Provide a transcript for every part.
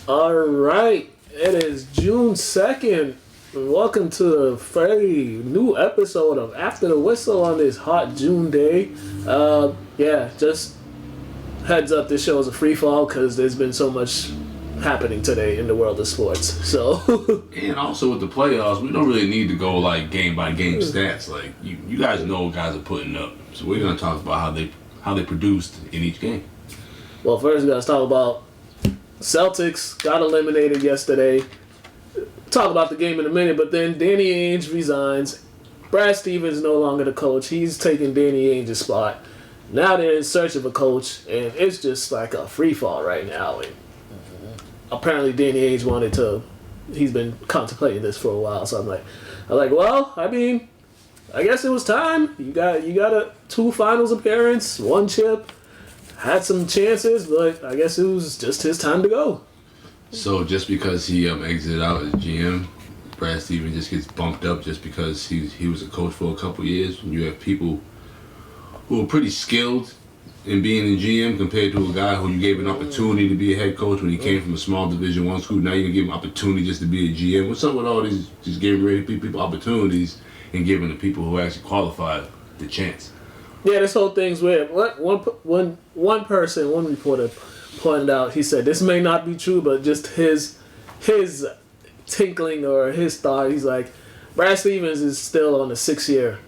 All right, it is June 2nd. Welcome to a very new episode of After the Whistle on this hot June day. Just heads up, this show is a free fall because there's been so much happening today in the world of sports. So, and also with the playoffs, we don't really need to go like game by game stats. Like you guys know what guys are putting up. So we're gonna talk about how they produced in each game. well, first we gotta talk about Celtics got eliminated yesterday. Talk about the game in a minute, but then Danny Ainge resigns. Brad Stevens no longer the coach. He's taking Danny Ainge's spot. Now they're in search of a coach, and it's just like a free fall right now. And apparently Danny Ainge he's been contemplating this for a while. So I'm like, well, I mean, I guess it was time. You got a 2 finals appearance, 1 chip, had some chances, but I guess it was just his time to go. So just because he exited out as GM, Brad Stevens just gets bumped up just because he was a coach for a couple years. When you have people who are pretty skilled in being a GM compared to a guy who you gave an opportunity to be a head coach when he came from a small Division I school. Now you're gonna give him opportunity just to be a GM. What's up with all these just giving ready people opportunities and giving the people who actually qualified the chance? Yeah, this whole thing's weird. One reporter pointed out, he said this may not be true, but just his tinkling or his thought, he's like, Brad Stevens is still on a 6-year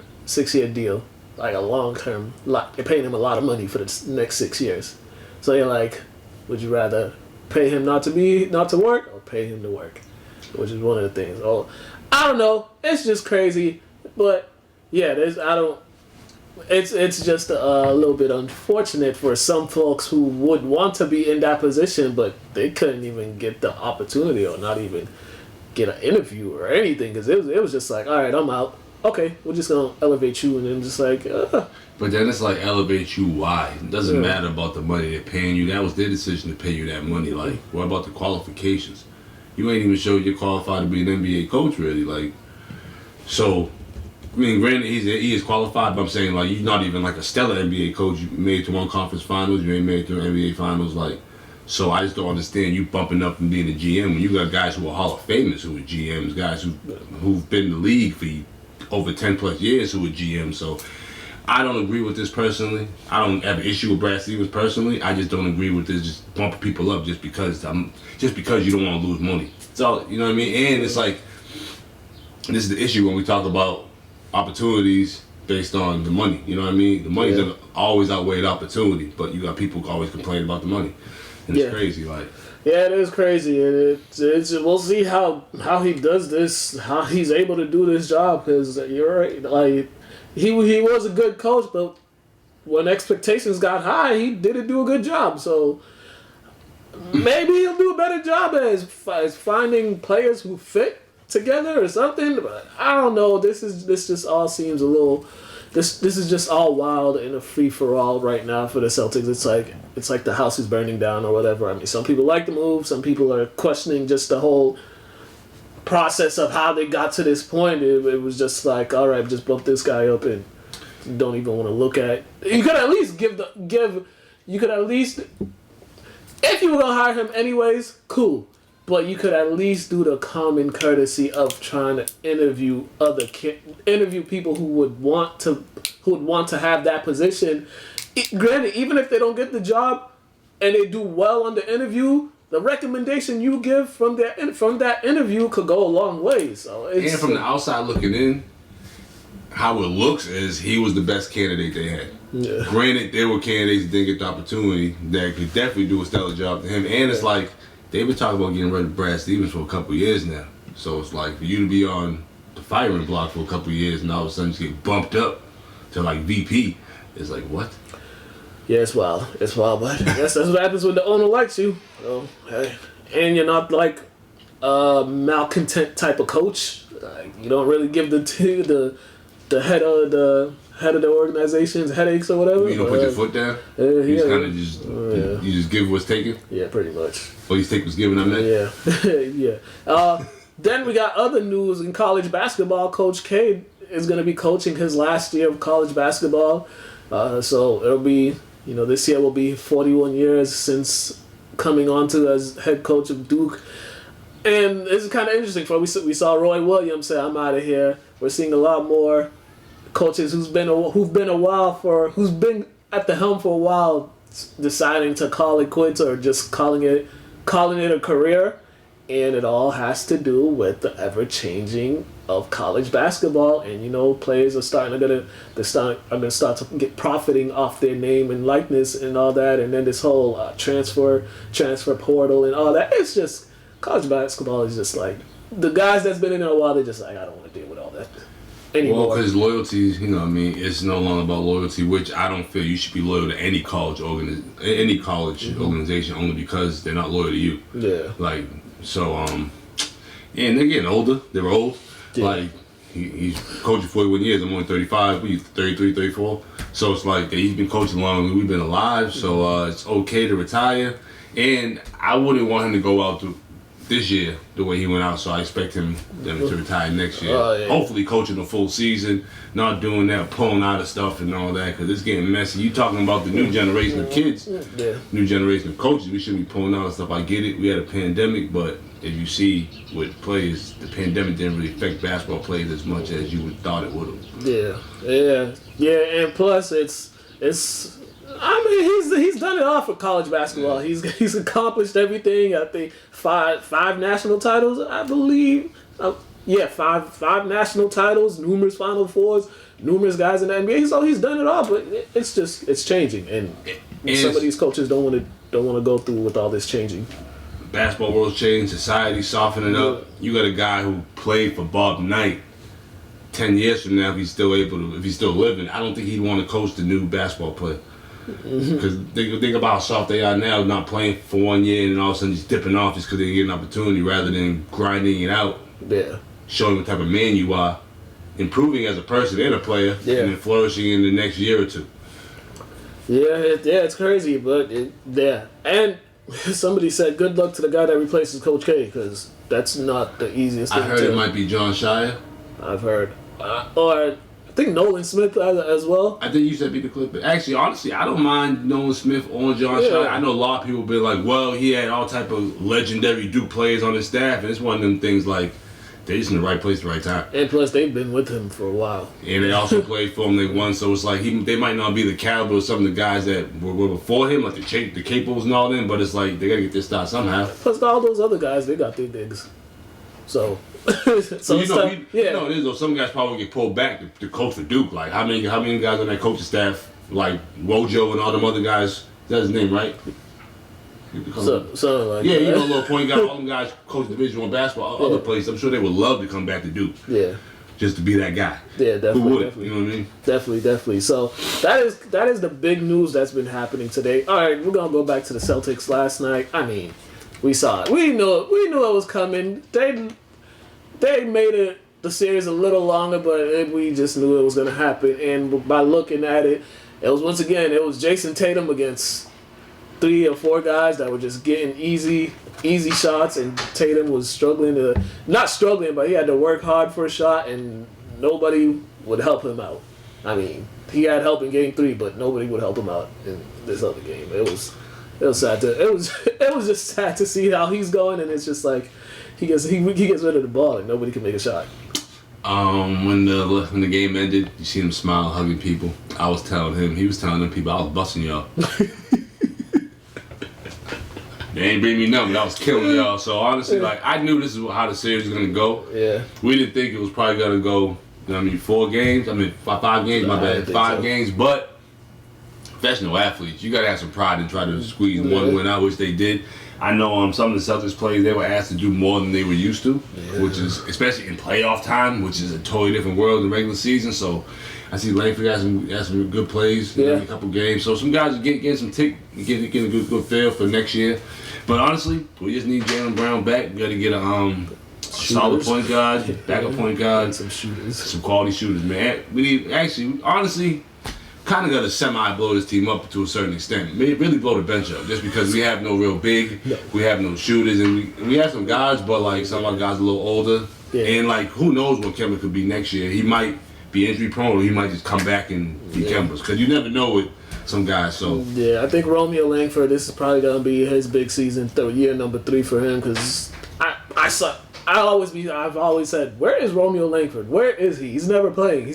deal, like a long term. They're paying him a lot of money for the next 6 years. So you're like, would you rather pay him not to work or pay him to work? Which is one of the things. Oh, I don't know. It's just crazy, but yeah, It's just a little bit unfortunate for some folks who would want to be in that position, but they couldn't even get the opportunity or not even get an interview or anything, because it was just like, all right, I'm out. Okay, we're just going to elevate you, and then just like... But then it's like, elevate you, why? It doesn't matter about the money they're paying you. That was their decision to pay you that money. Like, what about the qualifications? You ain't even showed you're qualified to be an NBA coach, really. Like, so... I mean, granted, he is qualified, but I'm saying, like, you're not even, like, a stellar NBA coach. You made it to 1 conference finals. You ain't made it to NBA finals. Like, so I just don't understand you bumping up and being a GM when you got guys who are Hall of Famers who are GMs, guys who've been in the league for over 10-plus years who are GMs. So I don't agree with this personally. I don't have an issue with Brad Stevens personally. I just don't agree with this just bumping people up just because you don't want to lose money. So, you know what I mean? And it's like, this is the issue when we talk about opportunities based on the money, you know what I mean? The money's gonna always outweigh the opportunity, but you got people always complaining about the money, and it's crazy. Like, yeah, it is crazy, and it's we'll see how he does this, how he's able to do this job. Because you're right, like he was a good coach, but when expectations got high, he didn't do a good job. So maybe he'll do a better job as finding players who fit together or something, but I don't know. This just all seems a little. This is just all wild and a free for all right now for the Celtics. It's like the house is burning down or whatever. I mean, some people like the move. Some people are questioning just the whole process of how they got to this point. It was just like, all right, just bump this guy up and don't even want to look at. You could at least You could at least, if you were gonna hire him anyways, cool. But you could at least do the common courtesy of trying to interview people who would want to have that position. Granted, even if they don't get the job and they do well on the interview, the recommendation you give from that interview could go a long way. So and from the outside looking in, how it looks is he was the best candidate they had. Yeah. Granted, there were candidates that didn't get the opportunity that could definitely do a stellar job to him, and it's like. They've been talking about getting rid of Brad Stevens for a couple of years now. So it's like for you to be on the firing block for a couple of years and all of a sudden just get bumped up to like VP. It's like, what? Yeah, it's wild. But I guess that's what happens when the owner likes you. So, hey. And you're not like a malcontent type of coach. Like, you don't really give the head of the organization's headaches or whatever. You don't put your foot down? You just kind of you just give what's taken? Yeah, pretty much. Or you take what's given, I meant? Yeah. Yeah. Then we got other news in college basketball. Coach K is going to be coaching his last year of college basketball. So it'll be, this year will be 41 years since coming onto as head coach of Duke. And it's kind of interesting. We saw Roy Williams say, "I'm out of here." We're seeing a lot more coaches who've been at the helm for a while, deciding to call it quits or just calling it a career. And it all has to do with the ever changing of college basketball, and players are starting to start to get profiting off their name and likeness and all that, and then this whole transfer portal and all that. It's just college basketball is just like the guys that's been in there a while. They're just like, I don't want to deal with all that anymore. Well, because loyalty, it's no longer about loyalty, which I don't feel you should be loyal to any college organization only because they're not loyal to you. Yeah. Like. So, and they're getting older. They're old. Yeah. Like, he's coaching 41 years. I'm only 35. He's 33, 34. So it's like he's been coaching longer than we've been alive. So it's okay to retire. And I wouldn't want him to go out this year the way he went out. So I expect him to retire next year. Yeah. Hopefully coaching the full season, not doing that, pulling out of stuff and all that, because it's getting messy. You talking about the new generation of kids, new generation of coaches. We shouldn't be pulling out of stuff. I get it. We had a pandemic, but if you see with players, the pandemic didn't really affect basketball players as much as you would thought it would have. Yeah. And plus, it's. I mean, he's done it all for college basketball. Yeah. He's accomplished everything. I think five national titles, I believe. Five national titles, numerous Final Fours, numerous guys in the NBA. So he's done it all, but it's changing, and some of these coaches don't want to go through with all this changing. Basketball world's changing, society softening up. You got a guy who played for Bob Knight. 10 years from now, if he's still living, I don't think he'd want to coach the new basketball player. Because think about how soft they are now, not playing for 1 year and then all of a sudden just dipping off just because they get an opportunity rather than grinding it out. Yeah. Showing what type of man you are, improving as a person and a player, and then flourishing in the next year or two. It's crazy, but and somebody said good luck to the guy that replaces Coach K, because that's not the easiest thing. I heard it might be John Shire. I've heard, or I think Nolan Smith as well. I think you said be the Clippers. Actually, honestly, I don't mind Nolan Smith or John Shire. I know a lot of people been like, well, he had all type of legendary Duke players on his staff, and it's one of them things like they're just in the right place at the right time. And plus, they've been with him for a while. And they also played for him. They won, so it's like they might not be the caliber of some of the guys that were before him, like the Capos and all them. But it's like they gotta get this start somehow. Plus, all those other guys, they got their digs. So you know it is though. Some guys probably get pulled back to coach for Duke. Like how many guys on that coaching staff, like Wojo and all them other guys? That's his name, right? So like you know, little point guy. All them guys coach Division I basketball, other places. I'm sure they would love to come back to Duke. Yeah. Just to be that guy. Yeah, definitely. Who would? Definitely. You know what I mean? Definitely. So that is the big news that's been happening today. All right, we're gonna go back to the Celtics last night. I mean, we saw it. We knew it was coming. They made the series a little longer, but we just knew it was gonna happen. And by looking at it, it was Jason Tatum against 3 or 4 guys that were just getting easy shots, and Tatum was not struggling, but he had to work hard for a shot, and nobody would help him out. I mean, he had help in Game 3, but nobody would help him out in this other game. It was sad it was just sad to see how he's going, and it's just like he gets rid of the ball and nobody can make a shot. When the game ended, you see him smile, hugging people. He was telling them people, I was busting y'all. They ain't bring me nothing. I was killing y'all. So honestly, I knew this is how the series was gonna go. Yeah. We didn't think it was probably gonna go. 4 games. 5 games. My bad. 5 games. But professional athletes, you gotta have some pride and try to squeeze one win out, which they did. I know some of the Celtics players, they were asked to do more than they were used to, which is especially in playoff time, which is a totally different world than regular season. So I see Langford had some good plays in a couple games. So some guys are getting some getting a good feel for next year. But honestly, we just need Jaylen Brown back. We got to get a solid point guard, backup point guard, some shooters, some quality shooters, man. We need honestly, kind of got to semi-blow this team up to a certain extent. Maybe really blow the bench up, just because we have no real big, we have no shooters, and we have some guys, but some of our guys are a little older, and who knows what Kemba could be next year. He might be injury prone, or he might just come back and be Kemba's, because you never know with some guys. So yeah, I think Romeo Langford, this is probably gonna be his big season, year number 3 for him. Because I've always said, where is Romeo Langford? Where is he? He's never playing.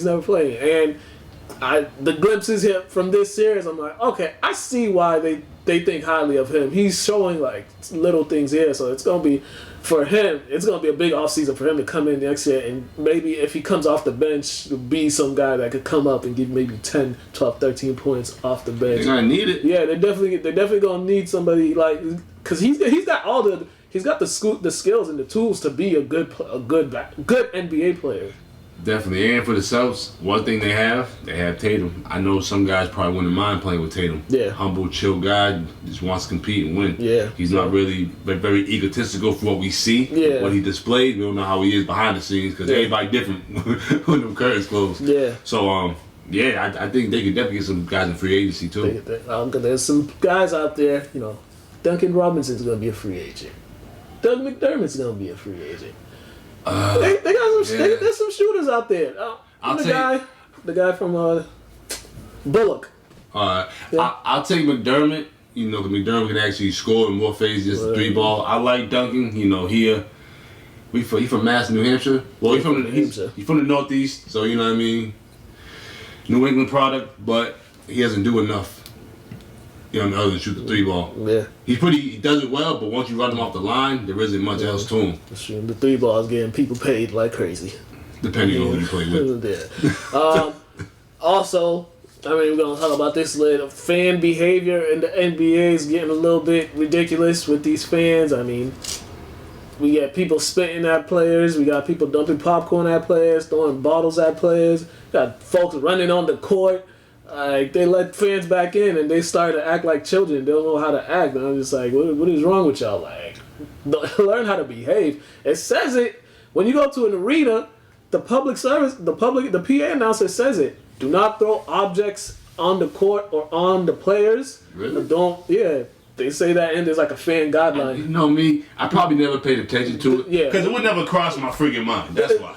And the glimpses here from this series, I'm like, okay, I see why they think highly of him. He's showing like little things here, so it's gonna be for him. It's gonna be a big offseason for him to come in next year, and maybe if he comes off the bench, be some guy that could come up and give maybe 10, 12, 13 points off the bench. They're gonna need it. Yeah, they're definitely gonna need somebody like, because he's got the skills and the tools to be a good NBA player. Definitely. And for the Celtics, one thing they have Tatum. I know some guys probably wouldn't mind playing with Tatum. Yeah. Humble, chill guy, just wants to compete and win. Yeah. He's not really very egotistical for what we see, what he displayed. We don't know how he is behind the scenes because everybody different when them curtains closed. Yeah. So, I think they could definitely get some guys in free agency too. There's some guys out there, Duncan Robinson's going to be a free agent. Doug McDermott's going to be a free agent. There's some shooters out there. The guy from Bullock. I'll take McDermott. Because McDermott can actually score in more phases, just a 3-ball. I like Duncan. He from Mass, New Hampshire. Well, he's from the Northeast, so you know what I mean. New England product, but he doesn't do enough. Other than shoot the 3-ball. Yeah. He does it well, but once you run him off the line, there isn't much else to him. The 3-ball is getting people paid like crazy. Depending on who you play with. Also, we're going to talk about this later. Fan behavior in the NBA is getting a little bit ridiculous with these fans. We got people spitting at players. We got people dumping popcorn at players, throwing bottles at players. We got folks running on the court. They let fans back in and they start to act like children. They don't know how to act. And I'm just like, what is wrong with y'all? Learn how to behave. It says it when you go to an arena. The PA announcer says it. Do not throw objects on the court or on the players. Really? They say that, and there's like a fan guideline. You know me, I probably never paid attention to it. Yeah. Because it would never cross my freaking mind. That's why.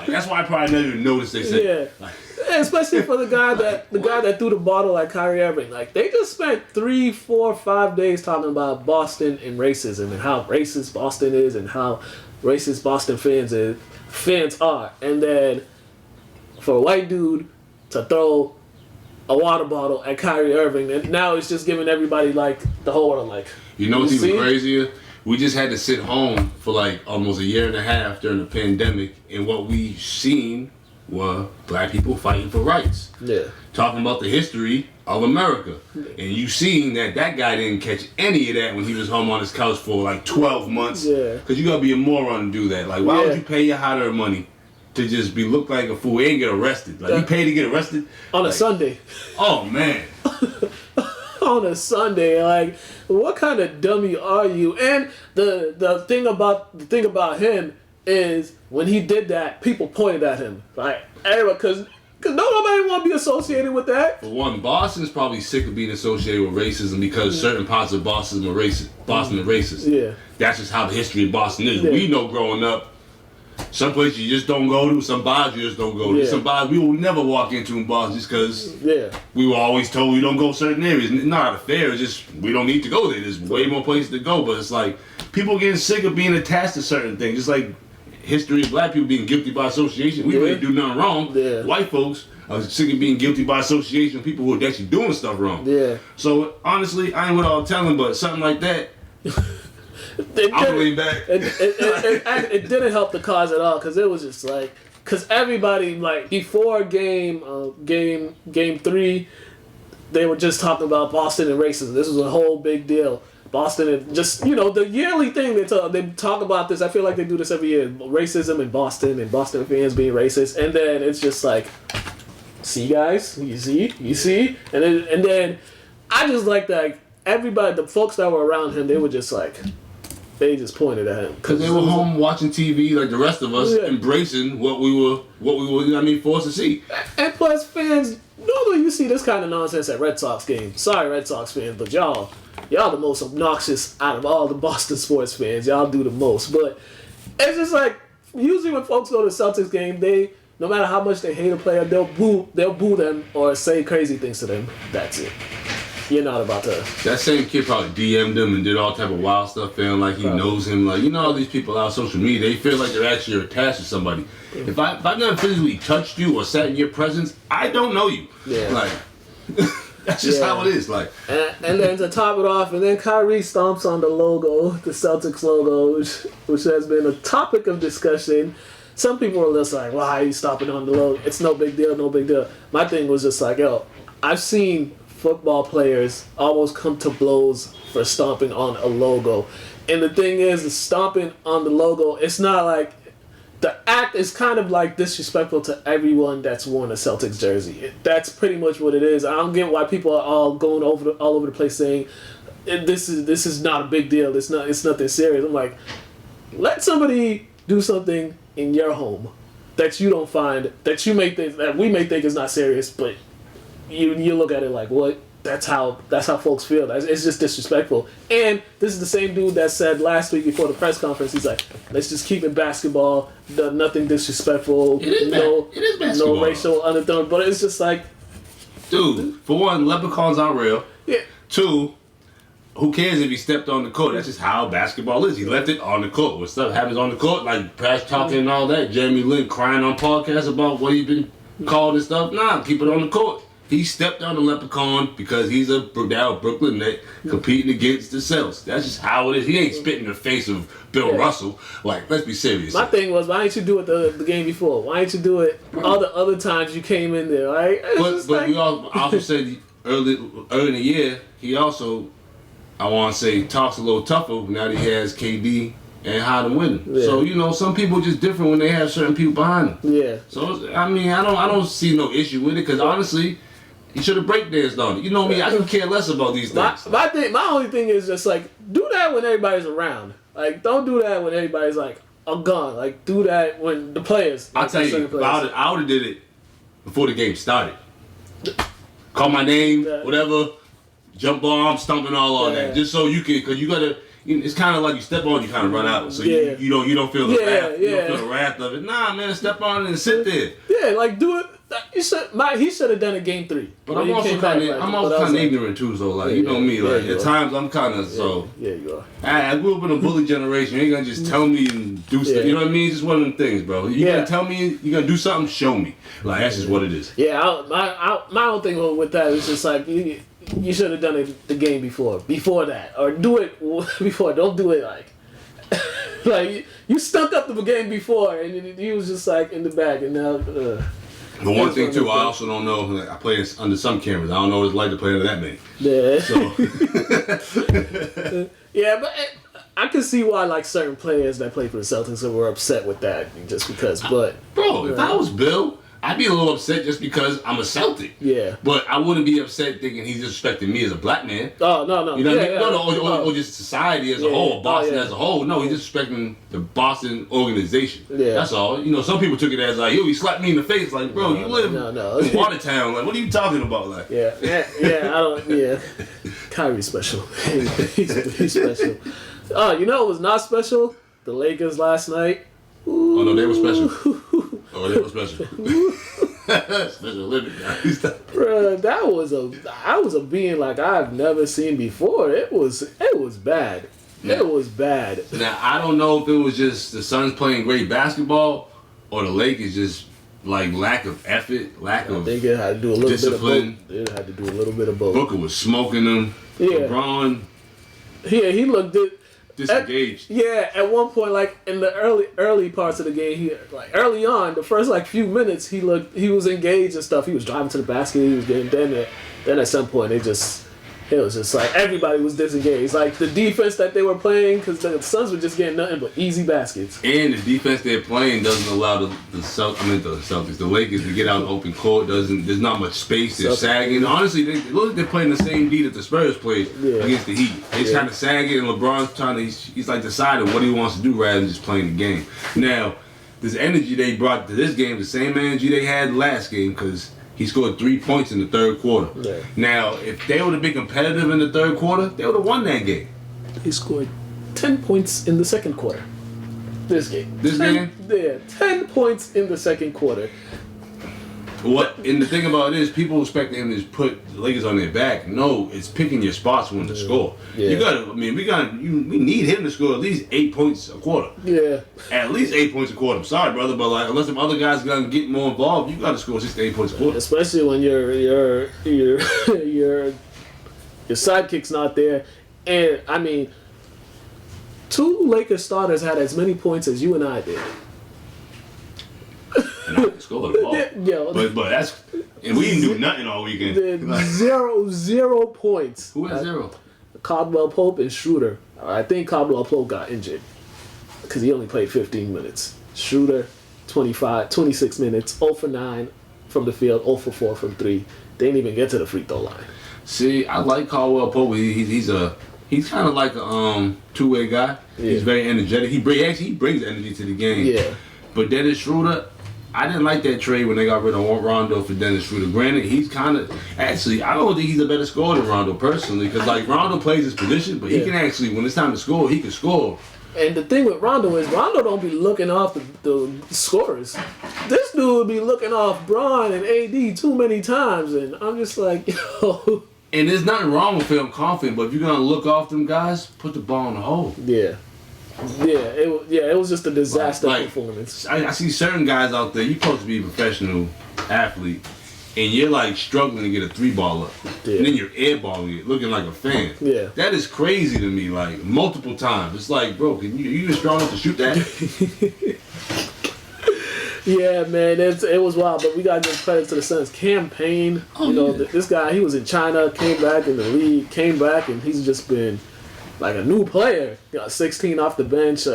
That's why I probably never even noticed they said. Yeah. Especially for the guy that threw the bottle at Kyrie Irving. They just spent 3, 4, 5 days talking about Boston and racism and how racist Boston is and how racist Boston fans are. And then for a white dude to throw a water bottle at Kyrie Irving, and now it's just giving everybody the whole world what's even crazier? We just had to sit home for almost a year and a half during the pandemic, and what we seen were black people fighting for rights. Yeah. Talking about the history of America. And you seen that guy didn't catch any of that when he was home on his couch for 12 months. Yeah. Because you gotta be a moron to do that. Why would you pay your hard-earned money to just look like a fool and get arrested? You pay to get arrested? On a Sunday. Oh, man. On a Sunday, what kind of dummy are you? And the thing about him is when he did that, people pointed at him, because nobody want to be associated with that. For one, Boston's probably sick of being associated with racism because certain parts of Boston are racist. Yeah, that's just how the history of Boston is. Yeah. We know growing up, some places you just don't go to, some bars you just don't go to. Some bars we will never walk into in Boston just because we were always told we don't go certain areas. Not out of fear, it's just we don't need to go there. There's way more places to go, but it's people getting sick of being attached to certain things. Just like history of black people being guilty by association. We really do nothing wrong. Yeah. White folks are sick of being guilty by association with people who are actually doing stuff wrong. Yeah. So honestly, I ain't what I'll tell them, but something like that, I'll lean back. It didn't help the cause at all because it was just because everybody before game 3, they were just talking about Boston and racism. This was a whole big deal. Boston and just the yearly thing they talk about this. I feel like they do this every year. Racism in Boston and Boston fans being racist, and then it's just see guys, you see, and then I just everybody, the folks that were around him, they were just they just pointed at him because they were home watching TV like the rest of us, embracing what we were forced to see. And plus, fans normally you see this kind of nonsense at Red Sox games. Sorry, Red Sox fans, but y'all the most obnoxious out of all the Boston sports fans. Y'all do the most. But it's just usually when folks go to the Celtics game, they no matter how much they hate a player, they'll boo them or say crazy things to them. That's it. You're not about to. That same kid probably DM'd him and did all type of wild stuff, feeling like he knows him. Like, you know, all these people out on social media, they feel like they're actually attached to somebody. If I've never physically touched you or sat in your presence, I don't know you. Yeah. Like, that's just how it is. Like, and then to top it off, and then Kyrie stomps on the logo, the Celtics logo, which has been a topic of discussion. Some people are just like, why are you stomping on the logo? It's no big deal, no big deal. My thing was just like, yo, I've seen football players almost come to blows for stomping on a logo. And the thing is, the stomping on the logo, it's not like, the act is kind of like disrespectful to everyone that's worn a Celtics jersey. That's pretty much what it is. I don't get why people are all going all over the place saying this is not a big deal. It's nothing serious. I'm like, let somebody do something in your home that you don't find, that you may think, that we may think is not serious, but you look at it like, what? That's how folks feel. It's just disrespectful. And this is the same dude that said last week before the press conference, he's like, let's just keep it basketball, nothing disrespectful, it is basketball. No racial undertone. But it's just like, dude, for one, leprechauns aren't real. Yeah. Two, who cares if he stepped on the court? That's just how basketball is. He left it on the court. When stuff happens on the court, like trash talking and all that, Jeremy Lin crying on podcasts about what he's been called and stuff. Nah, keep it on the court. He stepped on the leprechaun because he's a Brooklyn Net competing against the Celtics. That's just how it is. He ain't spitting in the face of Bill Russell. Like, let's be serious. My thing was, why didn't you do it the game before? Why didn't you do it all the other times you came in there? Right? But like, we also said early in the year, he also, I want to say, talks a little tougher now that he has KD and Harden winning. Yeah. So, you know, some people are just different when they have certain people behind them. Yeah. So, I mean, I don't see no issue with it because honestly, he should have breakdanced on it. You know me, I can care less about these things. My only thing is just like, do that when everybody's around. Like, don't do that when everybody's like, I'm gone. Like, do that when the players. I'll tell you, I would have did it before the game started. Call my name, whatever, jump bomb, stomping all on that. Just so you can, because you got to, it's kind of like you step on, you kind of run out. So you don't feel the wrath. You don't feel the wrath of it. Nah, man, step on it and sit there. Yeah, like do it. He should have done it game 3. But I'm also kind of ignorant too, so like you know me, like at times I'm kind of so. Yeah, you are. I grew up in a bully generation. You ain't gonna just tell me and do stuff. You know what I mean? It's just one of them things, bro. You gonna tell me you gonna do something? Show me. Like that's just what it is. Yeah, my whole thing with that is just like you should have done it the game before that, or do it before. Don't do it like. Like you stunk up the game before, and he was just like in the back, and now. But one thing too, I also don't know. Like, I play under some cameras. I don't know what it's like to play under that many. Yeah. So. Yeah, but I can see why like certain players that play for the Celtics were upset with that just because. But bro, if I was Bill, I'd be a little upset just because I'm a Celtic. Yeah. But I wouldn't be upset thinking he's disrespecting me as a black man. Oh, no. You know what I mean? Or just society as a whole, Boston as a whole. No, he's disrespecting the Boston organization. Yeah. That's all. You know, some people took it as like, yo, he slapped me in the face. Like, bro, you live in Watertown. Like, what are you talking about? Like, Kyrie's special. He's special. You know what was not special? The Lakers last night. Ooh. Oh, no, they were special. They were special. Special living, guys. Bruh, that was a being like I've never seen before. It was bad. Yeah. It was bad. Now, I don't know if it was just the Suns playing great basketball or the Lakers just like lack of effort, I think it had to do a little discipline. Bit of both. It had to do a little bit of both. Booker was smoking them. Yeah. LeBron. Yeah, he looked disengaged. At one point, like in the early parts of the game, early on, the first few minutes, he was engaged and stuff. He was driving to the basket. He was getting then at some point it was just like everybody was disengaged. Like the defense that they were playing, because the Suns were just getting nothing but easy baskets. And the defense they're playing doesn't allow the Celtics, the Lakers to get out in open court. There's not much space. They're sagging. Honestly, they look like they're playing the same D that the Spurs played against the Heat. They're kind of sagging, and LeBron's he's like deciding what he wants to do rather than just playing the game. Now, this energy they brought to this game, the same energy they had last game, because he scored 3 points in the third quarter. Yeah. Now, if they would have been competitive in the third quarter, they would have won that game. He scored 10 points in the second quarter. This game. This game? Yeah, 10 points in the second quarter. And the thing about it is, people expect him to just put the Lakers on their back. No, it's picking your spots when to score. Yeah. You gotta. I mean, we need him to score at least 8 points a quarter. Yeah. At least 8 points a quarter. I'm sorry, brother, but like, unless some other guys gonna get more involved, you gotta score 6 to 8 points a quarter. Especially when your sidekick's not there, and I mean, 2 Lakers starters had as many points as you and I did. And I can score the ball. Yo, But that's, and we didn't do nothing all weekend. Zero points. Who had 0? Caldwell Pope and Schroeder. I think Caldwell Pope got injured because he only played 15 minutes. Schroeder, 26 minutes, 0 for 9 from the field, 0 for 4 from 3. They didn't even get to the free throw line. See, I like Caldwell Pope. He's kind of like a two-way guy. Yeah. He's very energetic. He brings energy to the game. Yeah. But Dennis Schroeder, I didn't like that trade when they got rid of Rondo for Dennis Schroeder. Granted, he's kind of... Actually, I don't think he's a better scorer than Rondo, personally, because, like, Rondo plays his position, but he can actually, when it's time to score, he can score. And the thing with Rondo is Rondo don't be looking off the scorers. This dude be looking off Bron and AD too many times, and I'm just like, yo... And there's nothing wrong with feeling confident, but if you're going to look off them guys, put the ball in the hole. Yeah. It was just a disaster performance. I see certain guys out there, you're supposed to be a professional athlete, and you're like struggling to get a 3-ball up. Yeah. And then you're airballing it, looking like a fan. Yeah. That is crazy to me, like, multiple times. It's like, bro, you even strong enough to shoot that? Yeah, man, it was wild, but we got to give credit to the Suns' campaign. This guy, he was in China, came back in the league, and he's just been like a new player. Got 16 off the bench.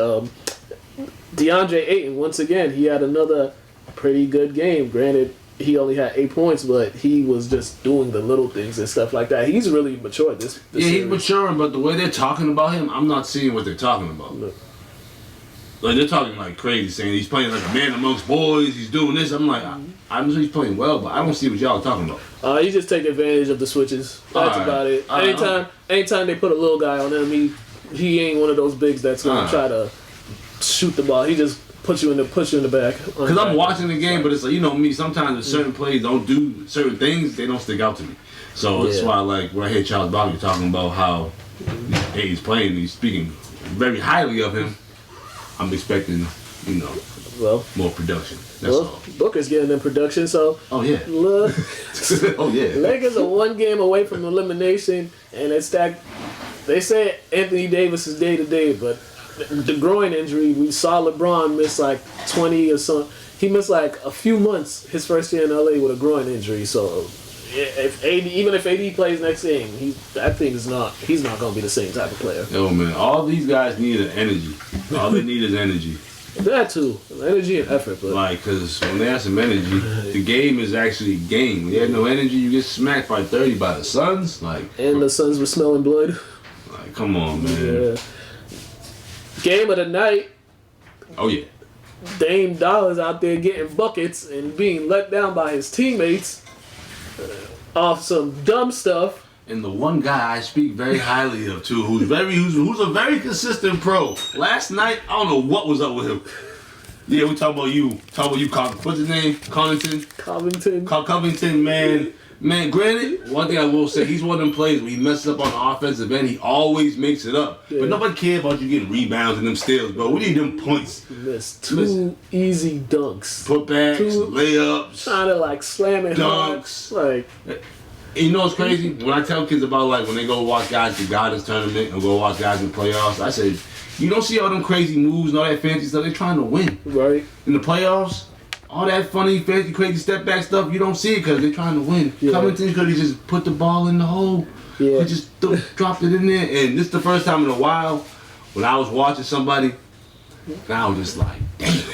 DeAndre Ayton, once again, he had another pretty good game. Granted, he only had 8 points, but he was just doing the little things and stuff like that. He's really matured this Yeah, series. he's maturing, but the way they're talking about him, I'm not seeing what they're talking about. Look. Like, they're talking like crazy, saying he's playing like a man amongst boys, he's doing this. I'm like, I'm sure he's playing well, but I don't see what y'all are talking about. He just take advantage of the switches. That's about it. Anytime they put a little guy on him, he ain't one of those bigs that's gonna try to shoot the ball. He just puts you in the back. Because I'm watching the game, but it's like, you know me, sometimes if certain plays don't do certain things, they don't stick out to me. So that's why, like, when I hear Charles Barkley talking about how he's playing, he's speaking very highly of him, I'm expecting, more production. That's all. Booker's getting in production, so... Oh, yeah. Oh, yeah. Lakers are 1 game away from elimination, and it's that... They say Anthony Davis is day-to-day, but the groin injury, we saw LeBron miss like 20 or something. He missed like a few months his first year in LA with a groin injury, so... Even if AD plays next game, he's not going to be the same type of player. Yo, man, all these guys need is energy. All they need is energy. That too, energy and effort. But like, because when they have some energy, the game is actually a game. When you have no energy, you get smacked by 30 by the Suns. And the Suns were smelling blood. Like, come on, man. Yeah. Game of the night. Oh, yeah. Dame Dollar's out there getting buckets and being let down by his teammates off some dumb stuff. And the one guy I speak very highly of too, who's a very consistent pro. Last night, I don't know what was up with him. Yeah, we talking about you. What's his name? Covington, man. Man, granted, one thing I will say, he's one of them players when he messes up on the offensive end, he always makes it up. Yeah. But nobody cares about you getting rebounds and them steals, bro. We need them points. Missed 2 easy dunks. Putbacks, layups. Trying to slam it. Dunks. Hard. And you know what's crazy? When I tell kids about when they go watch guys in the Guidance tournament and go watch guys in the playoffs, I say, you don't see all them crazy moves and all that fancy stuff. They're trying to win. Right. In the playoffs, all that funny, fancy, crazy step back stuff, you don't see it because they're trying to win. Yeah. Covington could have just put the ball in the hole. Yeah. He just dropped it in there. And this is the first time in a while when I was watching somebody, and I was just like, damn.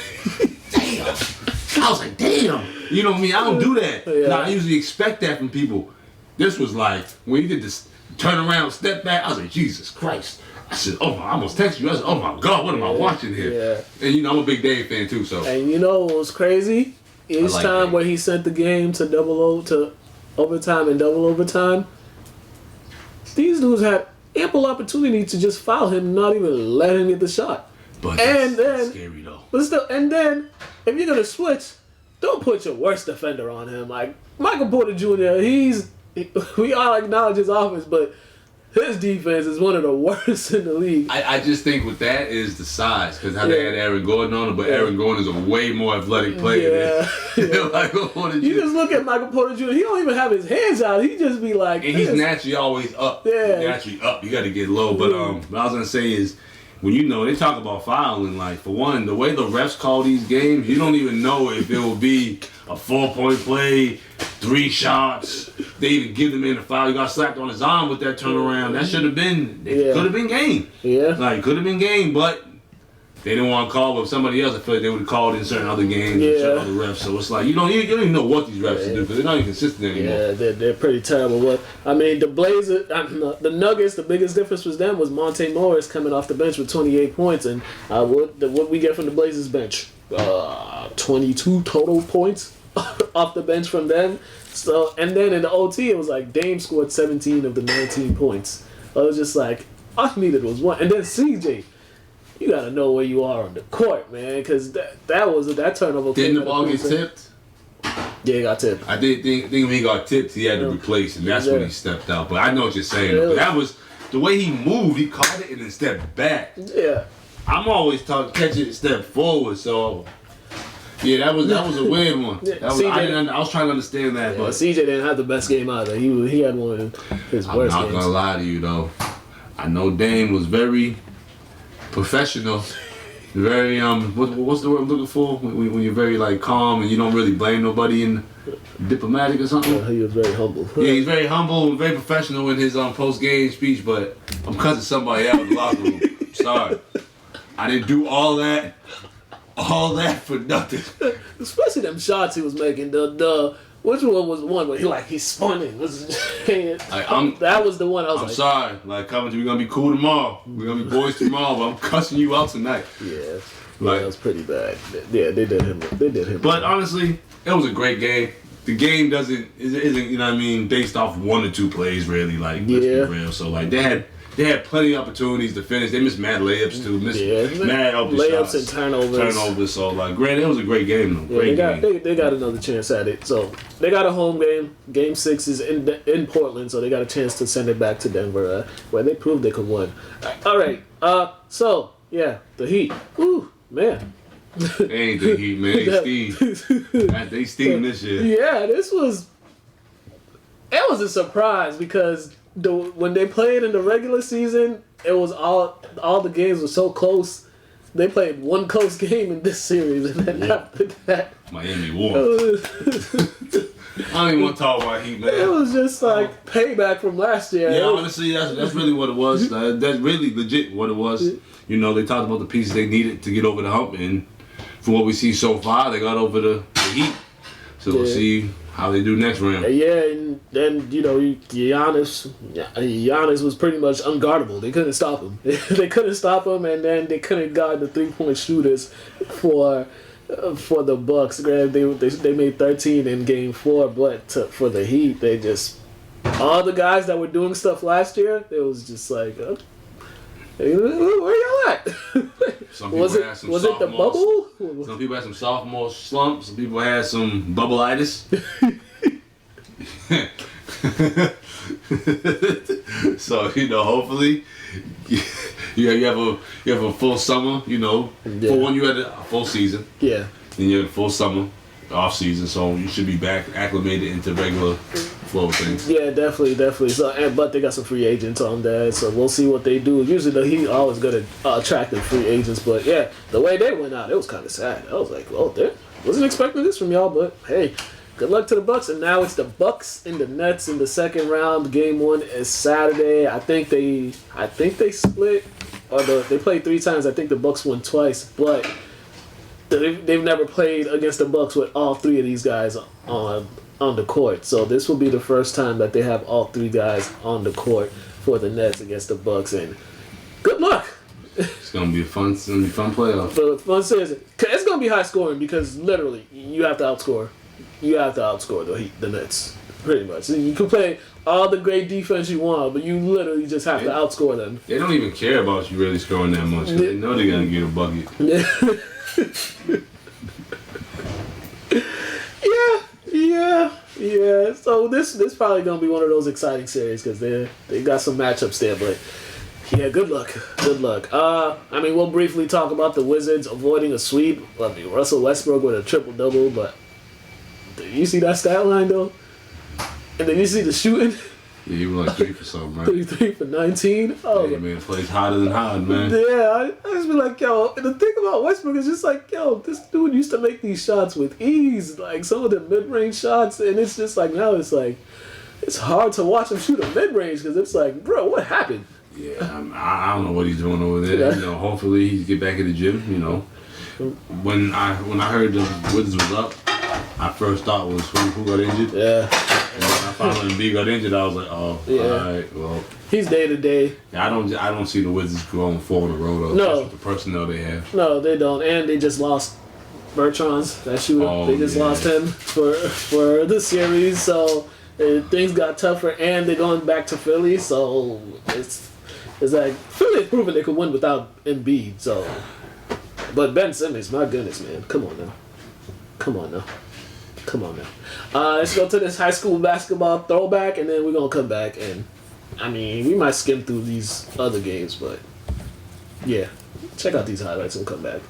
I was like, damn. You know what I mean? I don't do that. Yeah. Now, I usually expect that from people. This was like, when he did this turn around, step back, I was like, Jesus Christ. I said, I almost texted you. I said, oh my God, what am I watching here? Yeah. And I'm a big Dave fan too, so. And you know what was crazy? Each time when he sent the game to overtime and double overtime, these dudes had ample opportunity to just foul him and not even let him get the shot. But and then scary though. But still, and then if you're gonna switch, don't put your worst defender on him. Like Michael Porter Jr. We all acknowledge his offense, but his defense is one of the worst in the league. I just think with that is the size, because how they had Aaron Gordon on it, but Aaron Gordon is a way more athletic player than Michael Porter Jr. You just look at Michael Porter Jr. He don't even have his hands out. He just be like, and he's naturally always up. Yeah, naturally up. You got to get low. But what I was gonna say is, when they talk about fouling, like for one, the way the refs call these games, you don't even know if it will be a 4-point play, 3 shots. They even give them in a foul. He got slapped on his arm with that turnaround. That should have been. It could have been game. Yeah. Like could have been game, but they didn't want to call with somebody else. I feel like they would have called in certain other games and certain other refs. So it's like you don't even know what these refs do because they're not even consistent anymore. Yeah, they're pretty terrible. What I mean, the Blazers, the Nuggets. The biggest difference was them was Monte Morris coming off the bench with 28 points, and what we get from the Blazers bench, 22 total points off the bench from them. So and then in the OT, it was like Dame scored 17 of the 19 points. I was just like, all I needed was one, and then CJ. You gotta know where you are on the court, man, because that turnover. Didn't the ball get tipped? Yeah, he got tipped. I did think when he got tipped, he had to replace, and that's when he stepped out. But I know what you're saying. But that was the way he moved. He caught it and then stepped back. Yeah, I'm always taught catch it and step forward. So yeah, that was a weird one. I was trying to understand that, but CJ didn't have the best game either. He had one of his worst games. I'm not gonna lie to you though. I know Dame was very professional, very what's the word I'm looking for when you're very like calm and you don't really blame nobody and diplomatic or something. He was very humble. Yeah, he's very humble and very professional in his post game speech. But I'm cussing somebody out in the locker room. Sorry, I didn't do all that for nothing. Especially them shots he was making. Which one was the one where he spun it? That was the one I was I'm sorry. Like, Covington, we're going to be cool tomorrow. We're going to be boys tomorrow, but I'm cussing you out tonight. Yeah. That was pretty bad. Yeah, they did him. But honestly, it was a great game. The game isn't, you know what I mean, based off 1 or 2 plays, really. Like, let's be real. So, like, they had plenty of opportunities to finish. They missed mad layups too. Mad open layups shots, and turnovers. So like, it was a great game though. They got another chance at it. So they got a home game. Game 6 is in Portland, so they got a chance to send it back to Denver, where they proved they could win. All right. So yeah, the Heat. Ooh, man. They ain't the Heat, man. They steam this year. Yeah, it was a surprise because. When they played in the regular season, it was all the games were so close. They played one close game in this series, and then after that, Miami won. I don't even want to talk about Heat, man. It was just like payback from last year. Yeah, honestly, that's really what it was. That's really legit what it was. You know, they talked about the pieces they needed to get over the hump, and from what we see so far, they got over the Heat. So we'll see how they do next round. Yeah, and then, Giannis was pretty much unguardable. They couldn't stop him. They couldn't stop him, and then they couldn't guard the 3-point shooters for the Bucks. Granted, they made 13 in Game 4, but for the Heat, they just all the guys that were doing stuff last year, it was just like, hey, where y'all at? Was it the bubble? Some people had some sophomore slumps. Some people had some bubble-itis. So hopefully you have a full summer. For one, you had a full season. Yeah. Then you had a full summer, off season. So you should be back acclimated into regular flow of things. Yeah, definitely. So, but they got some free agents on that, so we'll see what they do. Usually, the Heat always good at attracting free agents, but yeah, the way they went out, it was kind of sad. I was like, wasn't expecting this from y'all, but hey, good luck to the Bucks. And now it's the Bucks and the Nets in the second round. Game 1 is Saturday. I think they split, or they played 3 times. I think the Bucks won twice, but they've never played against the Bucks with all 3 of these guys on the court. So this will be the first time that they have all 3 guys on the court for the Nets against the Bucks. And good luck. It's gonna be a fun playoff. For fun season. It's gonna be high scoring because literally you have to outscore the Nets pretty much. You can play all the great defense you want, but you literally just have to outscore them. They don't even care about you really scoring that much. They know they're gonna get a bucket. Yeah. So this probably gonna be one of those exciting series because they got some matchups there, but yeah, good luck. I mean, we'll briefly talk about the Wizards avoiding a sweep. I mean, Russell Westbrook with a triple-double, but did you see that stat line though? And then you see the shooting. Yeah, he was like 3 for something, right? 33 for 19. Oh, yeah, man, plays hotter than hot, man. Yeah, I just be like, yo, and the thing about Westbrook is just like, yo, this dude used to make these shots with ease, like some of the mid-range shots, and it's just like now it's like, it's hard to watch him shoot a mid-range because it's like, bro, what happened? Yeah, I don't know what he's doing over there. Yeah. You know, hopefully he get back in the gym. You know, when I heard the Wizards was up, I first thought was who got injured. Yeah. And when I found out Embiid got injured, I was like, oh, Yeah. all right, well. He's day to day. I don't see the Wizards going 4 in a row though. No. With the personnel they have. No, they don't, and they just lost Bertrand's that shooter. Oh, they just yeah. lost him for the series, so things got tougher, and they're going back to Philly, so it's like Philly has proven they could win without Embiid. So, but Ben Simmons, my goodness, man, come on now. Let's go to this high school basketball throwback, and then we're gonna come back, and I mean we might skim through these other games, but yeah, check out these highlights and come back.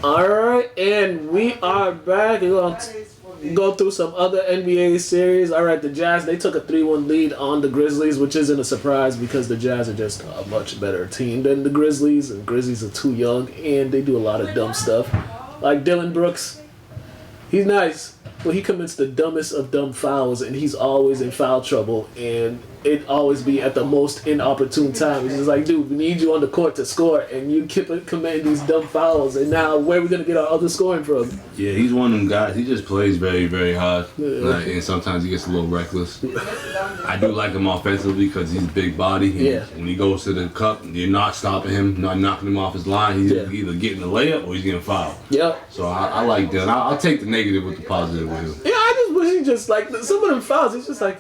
Alright, and we are back. We're going to go through some other NBA series. Alright, the Jazz, they took a 3-1 lead on the Grizzlies, which isn't a surprise because the Jazz are just a much better team than the Grizzlies, and Grizzlies are too young, and they do a lot of dumb stuff. Like Dylan Brooks, he's nice, but he commits the dumbest of dumb fouls, and he's always in foul trouble, and it always be at the most inopportune time. It's just like, dude, we need you on the court to score, and you keep committing these dumb fouls, and now where are we going to get our other scoring from? Yeah, he's one of them guys. He just plays very, very hard, Yeah. and sometimes he gets a little reckless. I do like him offensively because he's a big body. Yeah. When he goes to the cup, you're not stopping him, not knocking him off his line. He's either getting a layup or he's getting fouled. Yep. So I like that. I'll take the negative with the positive with him. Yeah, I just wish he just, like, some of them fouls, it's just like,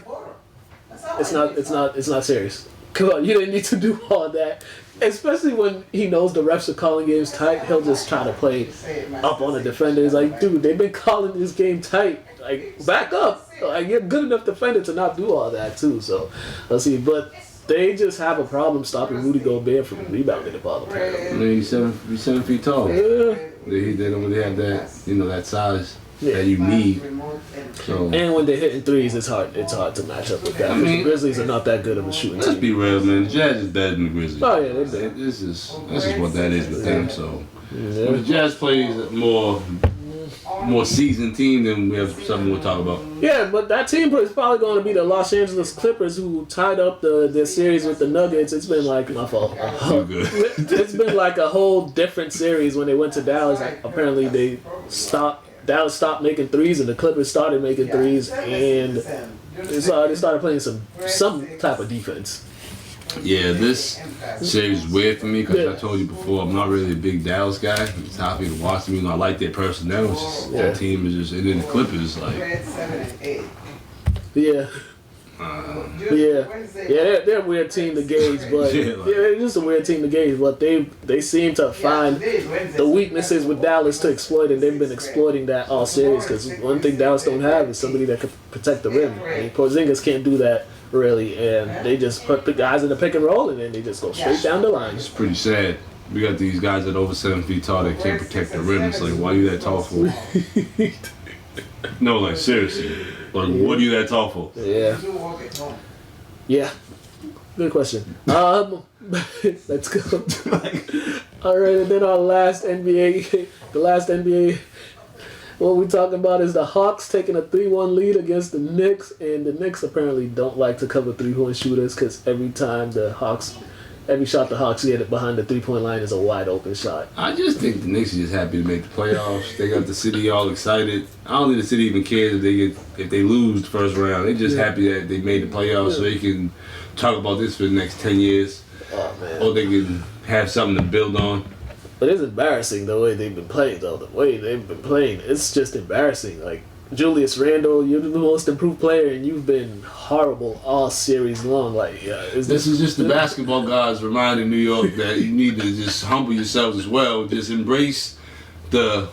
it's not serious. Come on, you didn't need to do all that. Especially when he knows the refs are calling games tight, he'll just try to play up on the defender. He's like, dude, they've been calling this game tight. Like, back up. Like, you're a good enough defender to not do all that too. So, let's see. But they just have a problem stopping Rudy Gobert from rebounding the ball. Apparently. I mean, he's 7 feet tall. Yeah. They don't really have that, that size that you need. So, And when they're hitting threes, it's hard to match up with that. I mean, the Grizzlies are not that good of a shooting let's team. be real, man. The Jazz is better than the Grizzlies. Oh yeah, they're bad. This is what that is with them. So Yeah. when the Jazz plays more more seasoned team, then we have something we'll talk about. Yeah, but that team is probably going to be the Los Angeles Clippers, who tied up their series with the Nuggets. It's been like, my fault. Good. It's been like a whole different series when they went to Dallas. Apparently, Dallas stopped making threes, and the Clippers started making threes, and they started playing some type of defense. Yeah, this series is weird for me because I told you before, I'm not really a big Dallas guy. It's hard for me to watch them. I like their personnel. It's just, that team is just, and then the Clippers, like. Yeah. They're a weird team to gauge, but they're just a weird team to gauge. But they seem to find the weaknesses with Dallas to exploit, and they've been exploiting that all series. Because one thing Dallas don't have is somebody that can protect the rim. I mean, Porzingis can't do that really, and they just put the guys in the pick and roll, and then they just go straight down the line. It's pretty sad. We got these guys that are over 7 feet tall that can't protect the rim. It's like, why are you that tall for? No, like seriously. Like, what are you that tall for? Yeah. Good question. Let's go. All right, and then our last NBA, what we're talking about is the Hawks taking a 3-1 lead against the Knicks, and the Knicks apparently don't like to cover 3-point shooters because every shot the Hawks get behind the 3-point line is a wide open shot. I just think the Knicks are just happy to make the playoffs. They got the city all excited. I don't think the city even cares if they lose the first round. They're just happy that they made the playoffs so they can talk about this for the next 10 years. Oh, man. Or they can have something to build on. But it's embarrassing the way they've been playing, though. The way they've been playing, it's just embarrassing. Like, Julius Randle, you're the most improved player, and you've been horrible all series long. Like, this is just the basketball guys reminding New York that you need to just humble yourselves as well. Just embrace the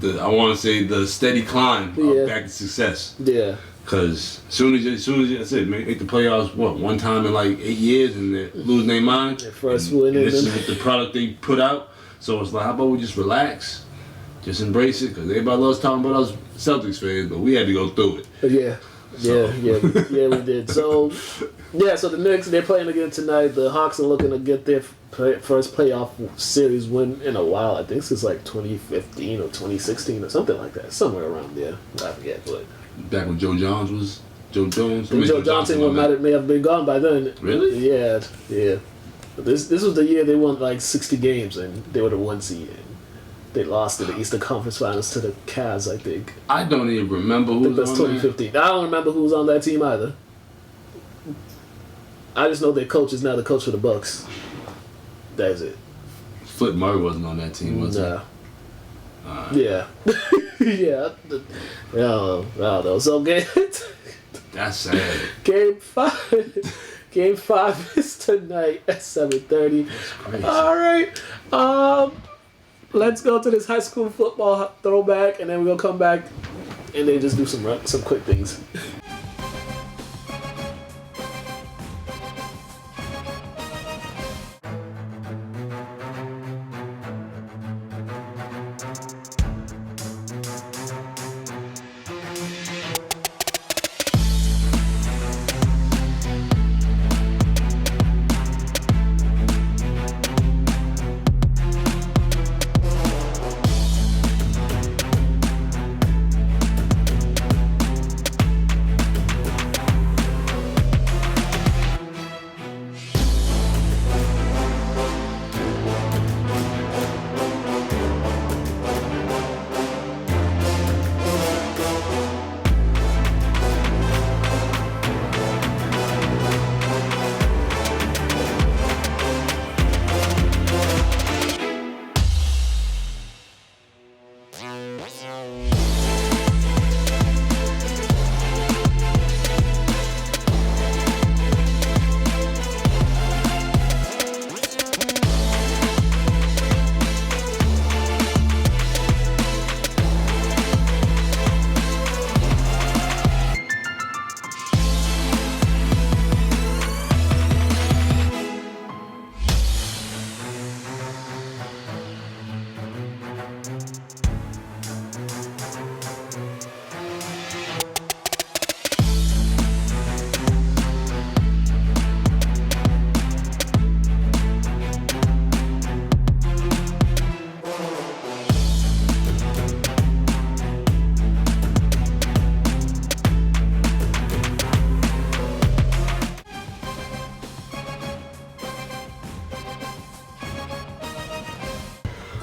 I want to say the steady climb back to success. Yeah. Because as soon as you, that's it, make the playoffs, one time in like 8 years, and they lose their mind. First win. This is what the product they put out. So it's like, how about we just relax, just embrace it? Because everybody loves talking about us Celtics fans, but we had to go through it. We did. So the Knicks, they're playing again tonight. The Hawks are looking to get their first playoff series win in a while. I think it's like 2015 or 2016 or something like that, somewhere around there. I forget, but back when Joe Jones. Joe Johnson may have been gone by then. Really? Yeah. But this was the year they won like 60 games and they were the 1 seed. They lost in the Eastern Conference Finals to the Cavs, I think. I don't even remember who was on 2015. I don't remember who was on that team either. I just know their coach is now the coach for the Bucks. That's it. Flip Murray wasn't on that team, was he? Yeah. I don't know. So that's sad. Game 5 is tonight at 7:30. That's crazy. All right. Let's go to this high school football throwback, and then we'll come back and then just do some quick things.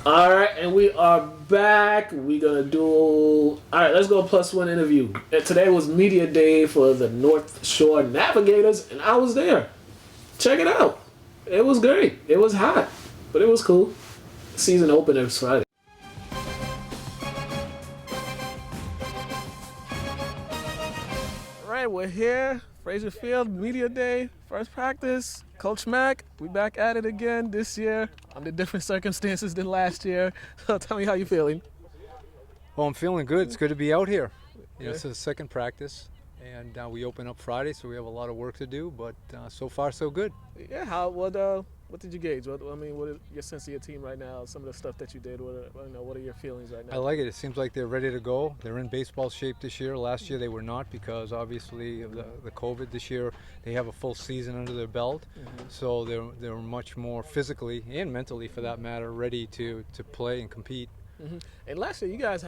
All right, and we are back. We're gonna do. All right, let's go +1 interview. And today was media day for the North Shore Navigators, and I was there. Check it out. It was great. It was hot, but it was cool. Season opener is Friday. All right, we're here. Fraser Field, media day, first practice. Coach Mac, we back at it again this year under different circumstances than last year. So tell me how you feeling. Well, I'm feeling good. It's good to be out here. You know, it's the second practice, and we open up Friday, so we have a lot of work to do. But so far, so good. Yeah. What did you gauge? What is your sense of your team right now? Some of the stuff that you did. What are your feelings right now? I like it. It seems like they're ready to go. They're in baseball shape this year. Last year they were not because obviously of the COVID. This year they have a full season under their belt, so they're much more physically and mentally, for that matter, ready to play and compete. And last year, you guys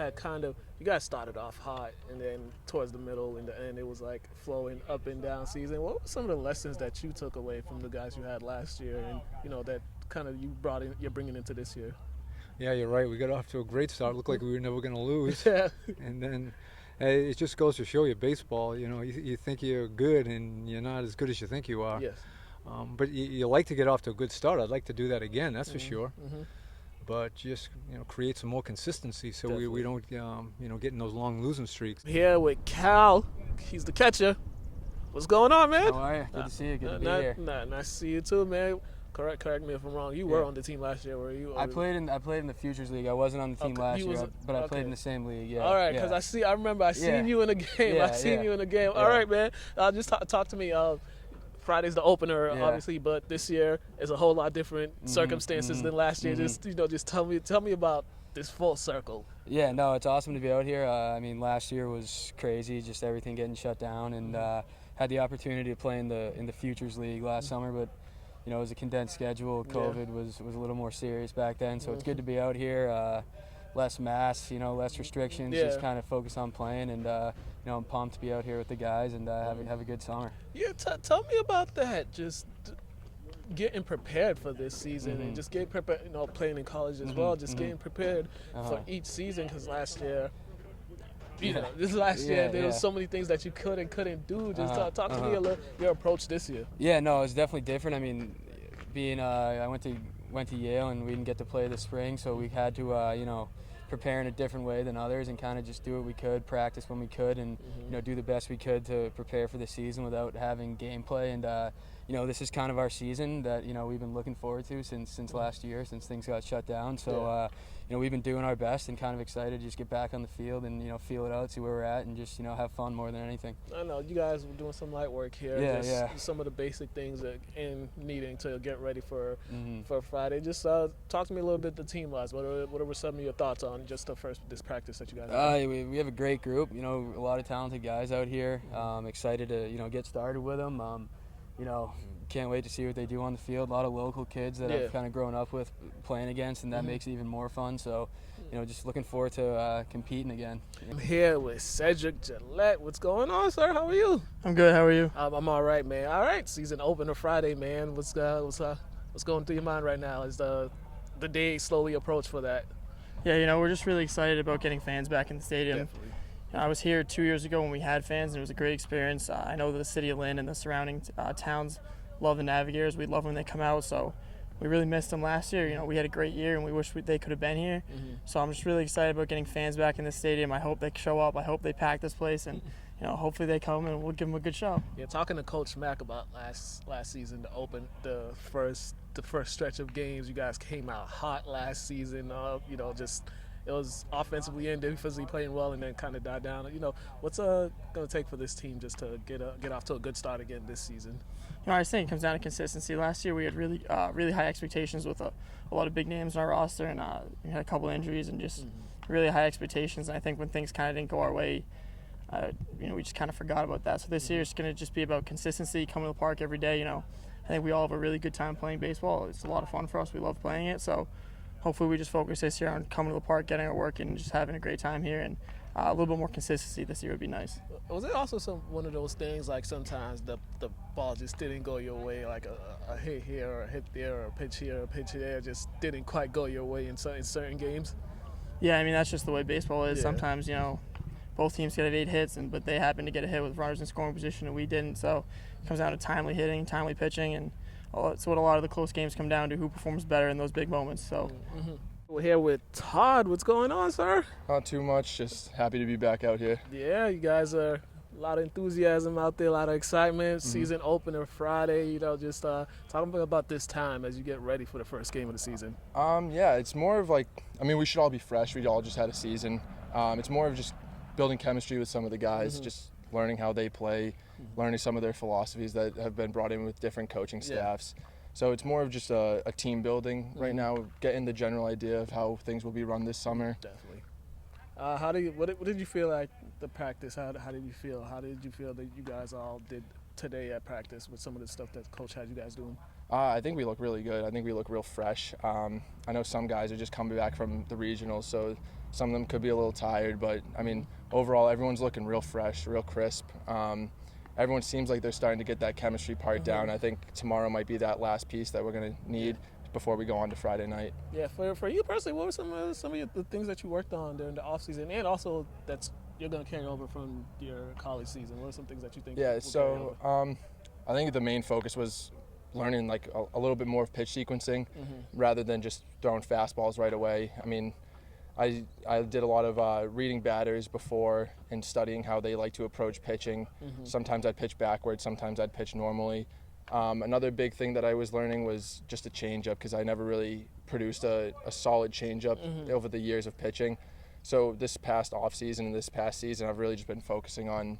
started off hot, and then towards the middle and the end, it was like flowing up and down season. What were some of the lessons that you took away from the guys you had last year, and that kind of you're bringing into this year? Yeah, you're right. We got off to a great start. It looked like we were never going to lose. Yeah. And then it just goes to show you, baseball. You think you're good, and you're not as good as you think you are. Yes. But you like to get off to a good start. I'd like to do that again. That's for sure. But just create some more consistency so we don't get in those long losing streaks. Here with Cal, he's the catcher. What's going on, man? How are you? Good to see you. Good to be here. Nice to see you too, man. Correct me if I'm wrong. You were on the team last year, were you? I played in the Futures League. I wasn't on the team last year, but I played in the same league. Yeah. All right, because I remember I seen you in a game. You in a game. All right, man. Just talk to me. Friday's the opener, obviously, but this year is a whole lot different circumstances than last year. Just tell me about this full circle. Yeah, no, it's awesome to be out here. Last year was crazy, just everything getting shut down, and had the opportunity to play in the Futures League last summer, but it was a condensed schedule. COVID was a little more serious back then, so it's good to be out here. Less masks, less restrictions, just kind of focus on playing, and I'm pumped to be out here with the guys and have a good summer. Yeah, tell me about that. Just getting prepared for this season and just getting prepared. Playing in college as well. Just getting prepared for each season, because last year, there was so many things that you could and couldn't do. Just talk to me a little your approach this year. Yeah, no, it's definitely different. I went to Yale, and we didn't get to play this spring, so we had to prepare in a different way than others and kind of just do what we could, practice when we could, and do the best we could to prepare for the season without having gameplay. And this is kind of our season that we've been looking forward to since last year, since things got shut down. So we've been doing our best and kind of excited to just get back on the field and feel it out, see where we're at, and just have fun more than anything. I know you guys were doing some light work here. Some of the basic things in needing to get ready for Friday. Just talk to me a little bit the team wise. What were some of your thoughts on just this practice that you guys had? We have a great group. A lot of talented guys out here. Excited to get started with them. Can't wait to see what they do on the field. A lot of local kids that I've kind of grown up with playing against, and that makes it even more fun. So, just looking forward to competing again. I'm here with Cedric Gillette. What's going on, sir? How are you? I'm good. How are you? I'm all right, man. All right, season opener Friday, man. What's going through your mind right now as the day slowly approach for that? Yeah, we're just really excited about getting fans back in the stadium. Definitely. I was here 2 years ago when we had fans, and it was a great experience. I know the city of Lynn and the surrounding towns love the Navigators. We love when they come out, so we really missed them last year. We had a great year, and we wish they could have been here. So I'm just really excited about getting fans back in the stadium. I hope they show up. I hope they pack this place, and hopefully they come and we'll give them a good show. Yeah, talking to Coach Mack about last season to open the first stretch of games, you guys came out hot last season. It was offensively and defensively playing well, and then kind of died down. What's going to take for this team just to get off to a good start again this season? I just think it comes down to consistency. Last year we had really high expectations with a lot of big names in our roster, and we had a couple injuries and just really high expectations. And I think when things kind of didn't go our way, we just kind of forgot about that. So this year it's going to just be about consistency, coming to the park every day. I think we all have a really good time playing baseball. It's a lot of fun for us. We love playing it. So hopefully we just focus this year on coming to the park, getting our work, and just having a great time here. And a little bit more consistency this year would be nice. Was it also one of those things like sometimes the ball just didn't go your way, like a hit here or a hit there or a pitch here or a pitch there just didn't quite go your way in certain games? Yeah, I mean, that's just the way baseball is. Yeah. Sometimes, both teams could have 8 hits, but they happen to get a hit with runners in scoring position and we didn't. So it comes down to timely hitting, timely pitching, and it's what a lot of the close games come down to, who performs better in those big moments. So. Mm-hmm. We're here with Todd. What's going on, sir? Not too much, just happy to be back out here. Yeah, you guys are a lot of enthusiasm out there, a lot of excitement. Mm-hmm. Season opener Friday, just talking about this time as you get ready for the first game of the season. Yeah, it's more of like, we should all be fresh. We all just had a season. It's more of just building chemistry with some of the guys, just learning how they play, learning some of their philosophies that have been brought in with different coaching staffs. So it's more of just a team building right now, getting the general idea of how things will be run this summer. Definitely. What did you feel like the practice? How did you feel? How did you feel that you guys all did today at practice with some of the stuff that Coach had you guys doing? I think we look really good. I think we look real fresh. I know some guys are just coming back from the regionals, so some of them could be a little tired. But, overall, everyone's looking real fresh, real crisp. Everyone seems like they're starting to get that chemistry part down. I think tomorrow might be that last piece that we're going to need before we go on to Friday night. Yeah, for you personally, what were some of the things that you worked on during the off season, and also you're going to carry over from your college season? What are some things that you think? Yeah, so I think the main focus was learning like a little bit more of pitch sequencing rather than just throwing fastballs right away. I did a lot of reading batters before and studying how they like to approach pitching. Sometimes I'd pitch backwards, sometimes I'd pitch normally. Another big thing that I was learning was just a changeup, because I never really produced a solid changeup over the years of pitching. So this past offseason and this past season, I've really just been focusing on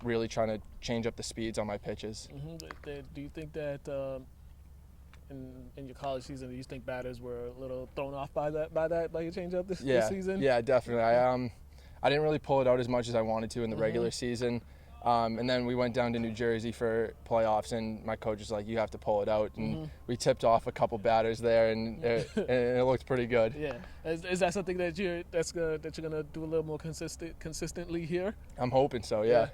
really trying to change up the speeds on my pitches. Do you think that in your college season, do you think batters were a little thrown off by your changeup this season? Yeah, definitely. I didn't really pull it out as much as I wanted to in the regular season. And then we went down to New Jersey for playoffs, and my coach was like, you have to pull it out. And we tipped off a couple batters there, and it looked pretty good. Yeah. Is that something that you're going to do a little more consistently here? I'm hoping so, yeah.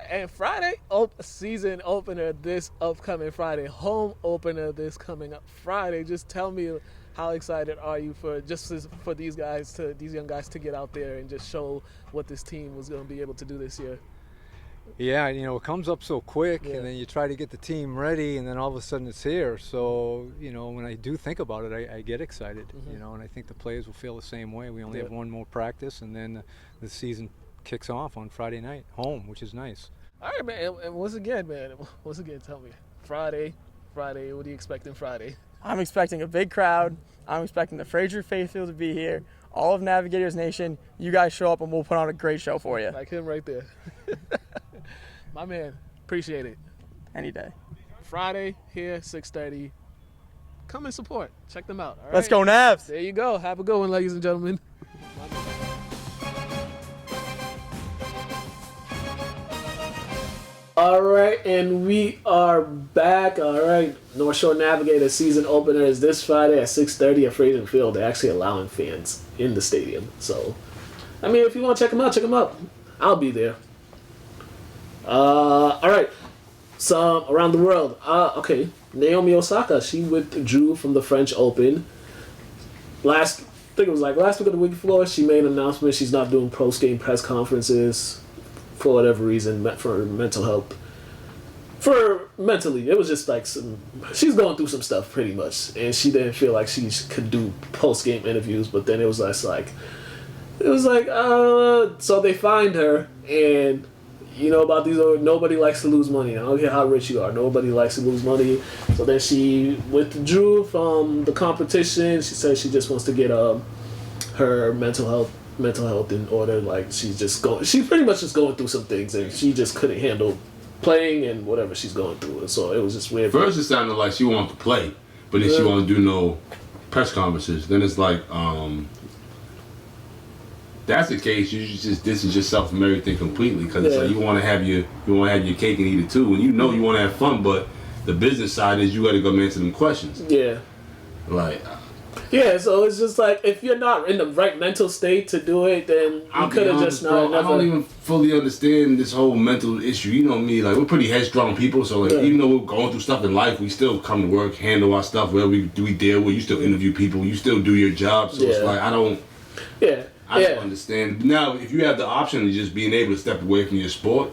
And Friday, season opener this upcoming Friday, home opener this coming up Friday. Just tell me, how excited are you for these young guys to get out there and just show what this team was going to be able to do this year? Yeah, it comes up so quick, and then you try to get the team ready, and then all of a sudden it's here. So, when I do think about it, I get excited, and I think the players will feel the same way. We only have one more practice, and then the season kicks off on Friday night, home, which is nice. All right, man. And once again, tell me, Friday, what are you expecting Friday? I'm expecting a big crowd. I'm expecting the Fraser Field to be here. All of Navigators Nation, you guys show up and we'll put on a great show for you. Like him right there. My man, appreciate it. Any day. Friday here, 6:30. Come and support. Check them out. All right? Let's go, Navs. There you go. Have a good one, ladies and gentlemen. All right, and we are back. All right, North Shore Navigators season opener is this Friday at 6:30 at Fraser Field. They're actually allowing fans in the stadium. So, if you want to check them out, check them out. I'll be there. All right, some around the world. Okay, Naomi Osaka, she withdrew from the French Open. I think it was last week or the week before, she made an announcement she's not doing post-game press conferences for whatever reason, for mental health. Mentally, it was just she's going through some stuff pretty much, and she didn't feel like she could do post-game interviews, but then it was so they fined her, and about these, nobody likes to lose money. I don't care how rich you are, nobody likes to lose money. So then she withdrew from the competition. She said she just wants to get her mental health in order. She's pretty much just going through some things, and she just couldn't handle playing and whatever she's going through. So it was just weird. First it sounded like she wanted to play, but then she wanted to do no press conferences. Then it's that's the case, you just distance yourself from everything completely, because it's you want to have your cake and eat it too, and you want to have fun, but the business side is you got to go answer them questions. Yeah. Yeah, so it's just like if you're not in the right mental state to do it, then you could have just not. I don't even fully understand this whole mental issue. You know me, like we're pretty headstrong people, so like even though we're going through stuff in life, we still come to work, handle our stuff, wherever we deal with. You still interview people, you still do your job. So it's like I don't understand. Now, if you have the option of just being able to step away from your sport,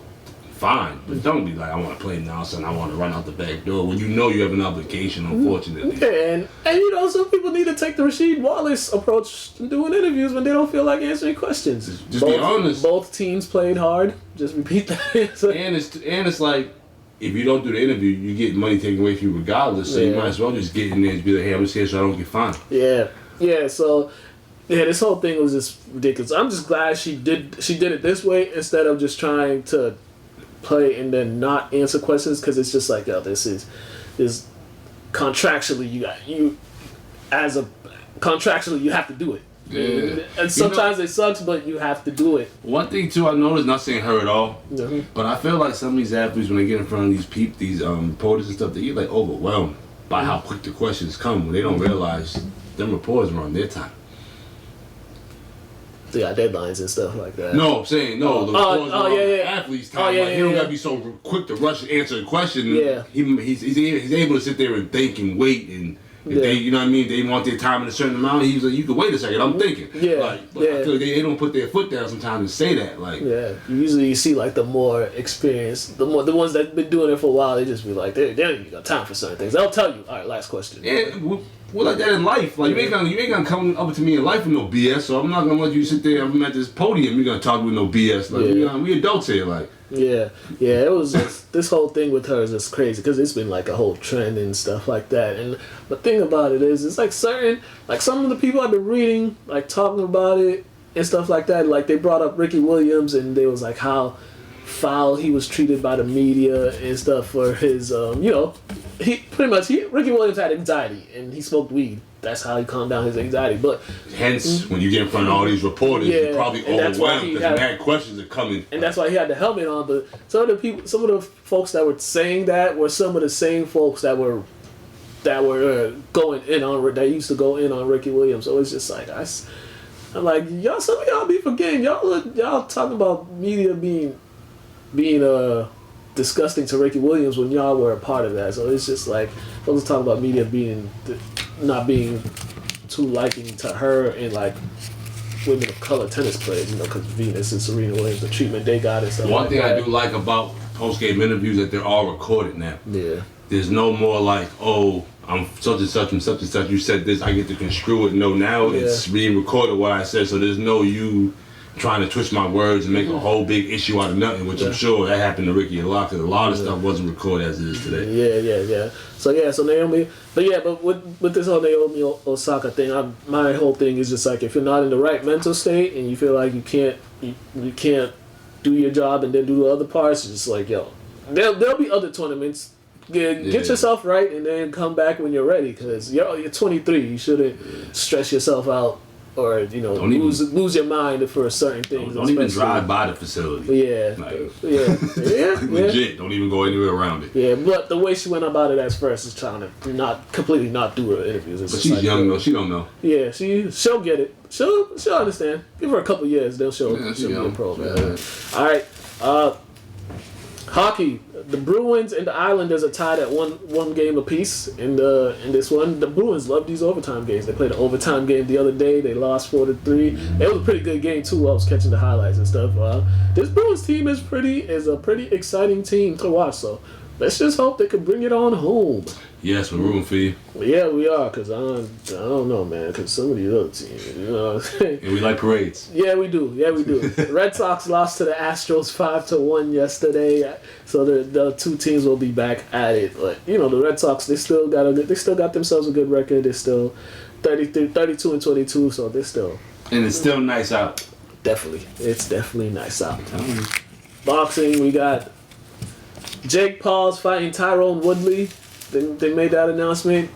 fine, but don't be like, I want to play now, son. I want to run out the back door when you know you have an obligation. Unfortunately, and you know some people need to take the Rasheed Wallace approach to doing interviews when they don't feel like answering questions. Just be honest. Both teams played hard. Just repeat that answer. And it's like if you don't do the interview, you get money taken away from you regardless. So you might as well just get in there and be like, hey, I'm just here so I don't get fined. Yeah. So. Yeah, this whole thing was just ridiculous. I'm just glad she did it this way instead of just trying to play and then not answer questions, because it's just like, yo, this is contractually contractually you have to do it. Yeah. And sometimes it sucks, but you have to do it. One thing too I noticed, not saying her at all, but I feel like some of these athletes when they get in front of these reporters and stuff, they get like overwhelmed by how quick the questions come when they don't realize them reporters are on their time. They got deadlines and stuff like that. No, I'm saying no. The athletes time. He don't gotta be so quick to rush and answer a question. Yeah. He's able to sit there and think and wait, and if they, you know what I mean, they want their time in a certain amount. He's like, you can wait a second. I'm thinking. I feel like they don't put their foot down sometimes and say that. Like, usually you see like the more experienced, the ones that've been doing it for a while. They just be like, they don't even got time for certain things. They'll tell you, all right, last question. Yeah. We're like that in life. Like you ain't gonna come up to me in life with no BS. So I'm not gonna let you sit there. I'm at this podium. You're gonna talk with no BS. Like we adults here. Like it was just, this whole thing with her is just crazy because it's been like a whole trend and stuff like that. And the thing about it is, it's like some of the people I've been reading, like talking about it and stuff like that. Like they brought up Ricky Williams and they was like how foul he was treated by the media and stuff for his Ricky Williams had anxiety and he smoked weed. That's how he calmed down his anxiety. But hence, when you get in front of all these reporters, you're probably overwhelmed because mad questions are coming. And that's why he had the helmet on. But some of the folks that were saying that were some of the same folks that were going in on that used to go in on Ricky Williams. So it's just like I'm like, y'all, some of y'all be forgetting. Y'all talking about media being disgusting to Ricky Williams when y'all were a part of that. So it's just like folks talking about media not being too liking to her and like women of color tennis players, because Venus and Serena Williams, the treatment they got and stuff. One thing I do like about post-game interviews that they're all recorded now. Yeah. There's no more like, oh, I'm such and such and such and such. You said this, I get to construe it. No, now it's being recorded what I said. So there's no you trying to twist my words and make a whole big issue out of nothing, which I'm sure that happened to Ricky a lot because a lot of stuff wasn't recorded as it is today. Yeah. So Naomi, but with this whole Naomi Osaka thing, my whole thing is just like if you're not in the right mental state and you feel like you can't do your job and then do the other parts, it's just like there'll be other tournaments. Get yourself right and then come back when you're ready because you're 23. You shouldn't stress yourself out. Or lose your mind for certain things. Don't even drive by the facility. Legit. Don't even go anywhere around it. Yeah, but the way she went about it at first is trying to not do her interviews. But she's young though. She don't know. Yeah, she'll get it. She'll understand. Give her a couple years, then she'll be a pro. Man. All right. Hockey. The Bruins and the Islanders are tied at one game apiece in this one. The Bruins love these overtime games. They played an overtime game the other day. They lost 4-3. It was a pretty good game too. I was catching the highlights and stuff. This Bruins team is a pretty exciting team to watch. So let's just hope they can bring it on home. Yes, we're rooting for you. Yeah, we are, because I don't know, man, because some of these other teams, what I'm saying? And we like parades. Yeah, we do. The Red Sox lost to the Astros 5-1 yesterday, so the two teams will be back at it. But, the Red Sox, they still got themselves a good record. They're still 32-22, so they're still... And it's still nice out. Definitely. It's definitely nice out. Boxing, we got Jake Paul's fighting Tyrone Woodley. They made that announcement.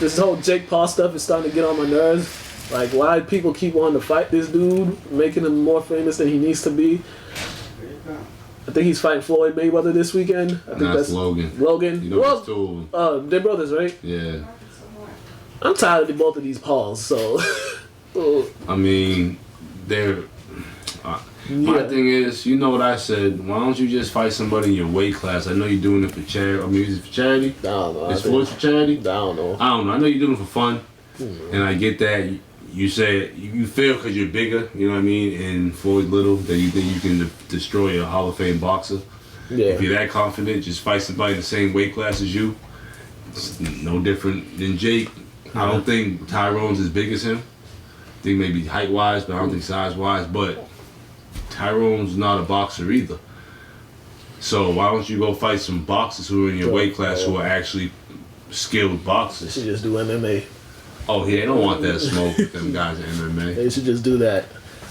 This whole Jake Paul stuff is starting to get on my nerves. Like, why people keep wanting to fight this dude, making him more famous than he needs to be. I think he's fighting Floyd Mayweather this weekend. I think that's Logan. Logan. His two. They're brothers, right? Yeah. I'm tired of both of these Pauls, so. I mean, my thing is, you know what I said. Why don't you just fight somebody in your weight class? I know you're doing it for charity. I mean, is it for charity? I don't know. It's sports for charity? I don't know. I don't know. I know you're doing it for fun, and I get that. You say you feel because you're bigger, you know what I mean, and Floyd Little, that you think you can destroy a Hall of Fame boxer. Yeah. If you're that confident, just fight somebody in the same weight class as you. It's no different than Jake. I don't think Tyrone's as big as him. I think maybe height-wise, but I don't think size-wise. But Tyrone's not a boxer either. So why don't you go fight some boxers who are in your weight class who are actually skilled boxers? They should just do MMA. Oh, yeah, they don't want that smoke, them guys in MMA. They should just do that.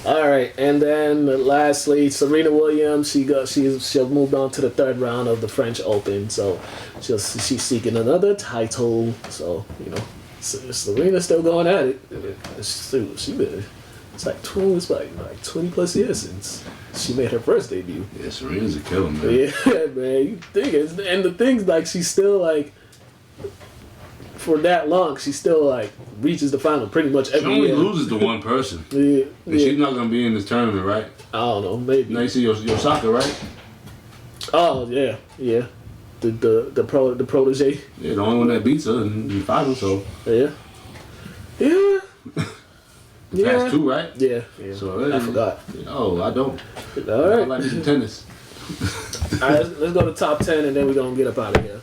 All right, and then lastly, Serena Williams. She'll moved on to the third round of the French Open, so she's seeking another title. So Serena's still going at it. She been it's like 20 plus years since she made her first debut. Yeah, Serena's a killer, man. Yeah, man. You think and the thing's like she's still like. For that long, she still like reaches the final pretty much every year. She only loses to one person. Yeah. She's not gonna be in this tournament, right? I don't know, maybe. Now you see your soccer, right? Oh yeah. The protege. Yeah, the only one that beats her in the final. So Yeah. that's two, right? Yeah. So I forgot. Oh, I don't. All right. I like some tennis. All right, let's go to top 10 and then we're gonna get up out of here.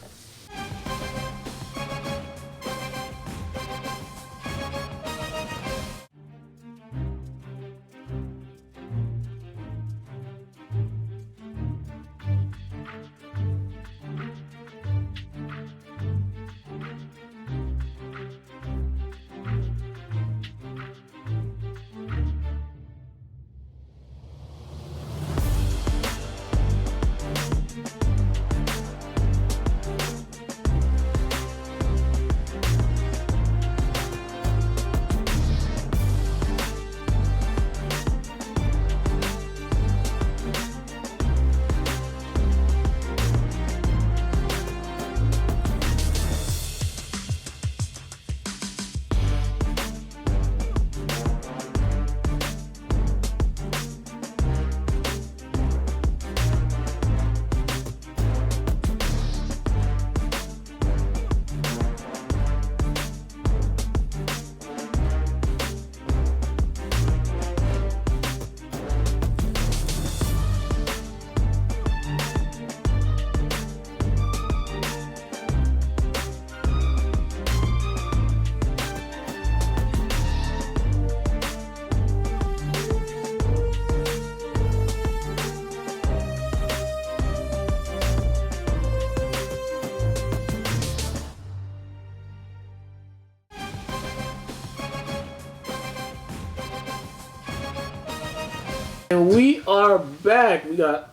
And we are back. We got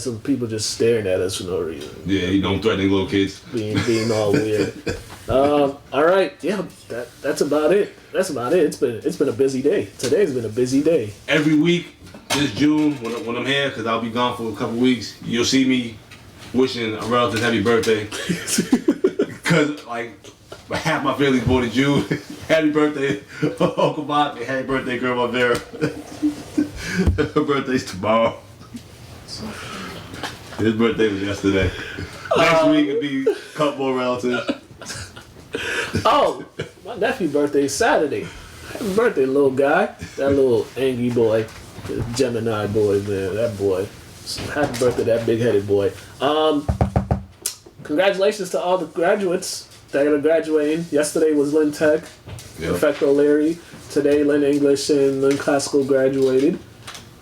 some people just staring at us for no reason. Yeah, you don't threaten little kids. Being all weird. All right, yeah, that's about it. That's about it. It's been a busy day. Today's been a busy day. Every week this June, when I'm here, because I'll be gone for a couple weeks, you'll see me wishing a relative happy birthday. Because like half my family's born in June. Happy birthday, Uncle Bob, and happy birthday, Grandma Vera. Her birthday's tomorrow. His birthday was yesterday. Next week it'll be a couple more relatives. Oh, my nephew's birthday is Saturday. Happy birthday, little guy. That little angry boy. The Gemini boy, man. That boy. So happy birthday, that big-headed boy. Congratulations to all the graduates that are graduating. Yesterday was Lynn Tech, Perfecto Larry. Today, Lynn English and Lynn Classical graduated.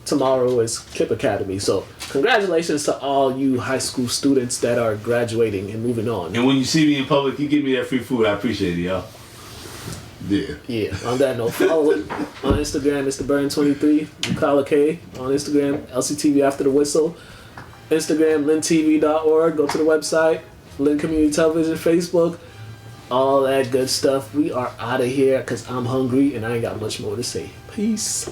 Tomorrow is KIPP Academy. So, congratulations to all you high school students that are graduating and moving on. And when you see me in public, you give me that free food. I appreciate it, y'all. Yeah. Yeah. On that note, follow it on Instagram, Mr. Burton23, Mukala K on Instagram, LCTV After the Whistle, Instagram, lyntv.org. Go to the website, Lynn Community Television, Facebook, all that good stuff. We are out of here because I'm hungry and I ain't got much more to say. Peace.